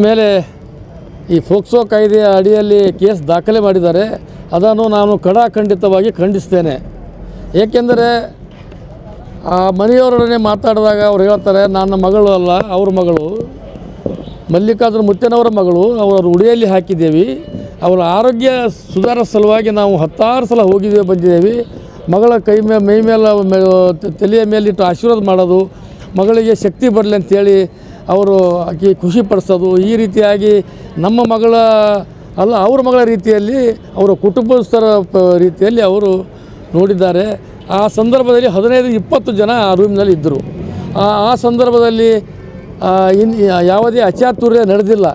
ಮೇಲೆ ಈ ಫೋಕ್ಸೋ ಕಾಯ್ದೆಯ ಅಡಿಯಲ್ಲಿ ಕೇಸ್ ದಾಖಲೆ ಮಾಡಿದ್ದಾರೆ. ಅದನ್ನು ನಾನು ಖಂಡಿತವಾಗಿ ಖಂಡಿಸ್ತೇನೆ. ಏಕೆಂದರೆ ಆ ಮನೆಯವರೊಡನೆ ಮಾತಾಡಿದಾಗ ಅವ್ರು ಹೇಳ್ತಾರೆ, ನನ್ನ ಮಗಳು ಅಲ್ಲ, ಅವ್ರ ಮಗಳು ಮಲ್ಲಿಕಾರ್ಜುನ ಮುತ್ತನವರ ಮಗಳು, ಅವರ ಉಡಿಯಲ್ಲಿ ಹಾಕಿದ್ದೇವೆ, ಅವರ ಆರೋಗ್ಯ ಸುಧಾರಿಸೋ ಸಲುವಾಗಿ ನಾವು 10 ಸಲ ಹೋಗಿದ್ದೇವೆ ಬಂದಿದ್ದೇವೆ. ಮಗಳ ಮೈ ಮೇಲೆ ತಲೆಯ ಮೇಲಿಟ್ಟು ಆಶೀರ್ವಾದ ಮಾಡೋದು, ಮಗಳಿಗೆ ಶಕ್ತಿ ಬರಲಿ ಅಂತೇಳಿ ಅವರು ಆಕೆ ಖುಷಿ ಪಡಿಸೋದು, ಈ ರೀತಿಯಾಗಿ ನಮ್ಮ ಮಗಳ ಅಲ್ಲ ಅವ್ರ ಮಗಳ ರೀತಿಯಲ್ಲಿ ಅವರ ಕುಟುಂಬಸ್ಥರ ರೀತಿಯಲ್ಲಿ ಅವರು ನೋಡಿದ್ದಾರೆ. ಆ ಸಂದರ್ಭದಲ್ಲಿ 15-20 ಜನ ಆ ರೂಮ್ನಲ್ಲಿ ಇದ್ದರು. ಆ ಸಂದರ್ಭದಲ್ಲಿ ಯಾವುದೇ ಅಚಾತುರ್ಯ ನಡೆದಿಲ್ಲ.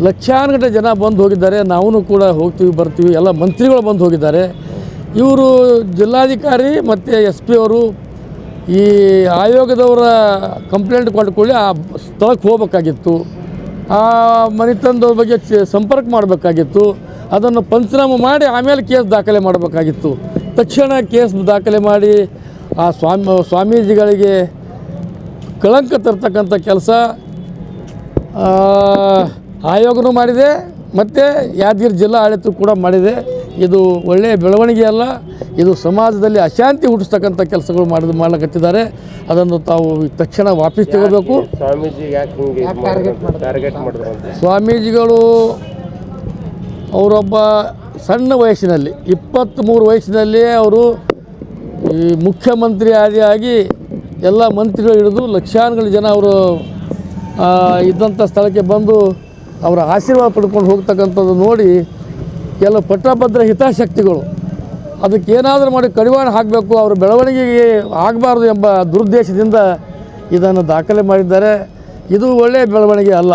ಲಕ್ಷಾನುಗಟ್ಟಲೆ ಜನ ಬಂದು ಹೋಗಿದ್ದಾರೆ. ನಾವು ಕೂಡ ಹೋಗ್ತೀವಿ ಬರ್ತೀವಿ, ಎಲ್ಲ ಮಂತ್ರಿಗಳು ಬಂದು ಹೋಗಿದ್ದಾರೆ. ಇವರು ಜಿಲ್ಲಾಧಿಕಾರಿ ಮತ್ತು SP ಅವರು ಈ ಆಯೋಗದವರ ಕಂಪ್ಲೇಂಟ್ ಕೊಂಡ್ಕೊಳ್ಳಿ ಆ ಸ್ಥಳಕ್ಕೆ ಹೋಗಬೇಕಾಗಿತ್ತು. ಆ ಮನೆತನದವ್ರ ಬಗ್ಗೆ ಸಂಪರ್ಕ ಮಾಡಬೇಕಾಗಿತ್ತು. ಅದನ್ನು ಪಂಚನಾಮ ಮಾಡಿ ಆಮೇಲೆ ಕೇಸ್ ದಾಖಲೆ ಮಾಡಬೇಕಾಗಿತ್ತು. ತಕ್ಷಣ ಕೇಸ್ ದಾಖಲೆ ಮಾಡಿ ಆ ಸ್ವಾಮೀಜಿಗಳಿಗೆ ಕಳಂಕ ತರ್ತಕ್ಕಂಥ ಕೆಲಸ ಆಯೋಗನೂ ಮಾಡಿದೆ ಮತ್ತು ಯಾದಗಿರಿ ಜಿಲ್ಲಾ ಆಡಳಿತ ಕೂಡ ಮಾಡಿದೆ. ಇದು ಒಳ್ಳೆಯ ಬೆಳವಣಿಗೆ ಅಲ್ಲ. ಇದು ಸಮಾಜದಲ್ಲಿ ಅಶಾಂತಿ ಹುಟ್ಟಿಸ್ತಕ್ಕಂಥ ಕೆಲಸಗಳು ಮಾಡಕತ್ತಿದ್ದಾರೆ. ಅದನ್ನು ತಾವು ತಕ್ಷಣ ವಾಪಸ್ ತಗೋಬೇಕು. ಸ್ವಾಮೀಜಿಗಳು ಅವರೊಬ್ಬ ಸಣ್ಣ ವಯಸ್ಸಿನಲ್ಲಿ 23 ವಯಸ್ಸಿನಲ್ಲೇ ಅವರು ಈ ಮುಖ್ಯಮಂತ್ರಿ ಆದಿಯಾಗಿ ಎಲ್ಲ ಮಂತ್ರಿಗಳು ಹಿಡಿದು ಲಕ್ಷಾನುಗಟ್ಟಲೆ ಜನ ಅವರು ಇದ್ದಂಥ ಸ್ಥಳಕ್ಕೆ ಬಂದು ಅವರ ಆಶೀರ್ವಾದ ಪಡ್ಕೊಂಡು ಹೋಗ್ತಕ್ಕಂಥದ್ದು ನೋಡಿ ಕೆಲವು ಪಟ್ಟಭದ್ರ ಹಿತಾಸಕ್ತಿಗಳು ಅದಕ್ಕೇನಾದರೂ ಮಾಡಿ ಕಡಿವಾಣ ಹಾಕಬೇಕು, ಅವರ ಬೆಳವಣಿಗೆಗೆ ಆಗಬಾರ್ದು ಎಂಬ ದುರುದ್ದೇಶದಿಂದ ಇದನ್ನು ದಾಖಲೆ ಮಾಡಿದ್ದಾರೆ. ಇದು ಒಳ್ಳೆಯ ಬೆಳವಣಿಗೆ ಅಲ್ಲ.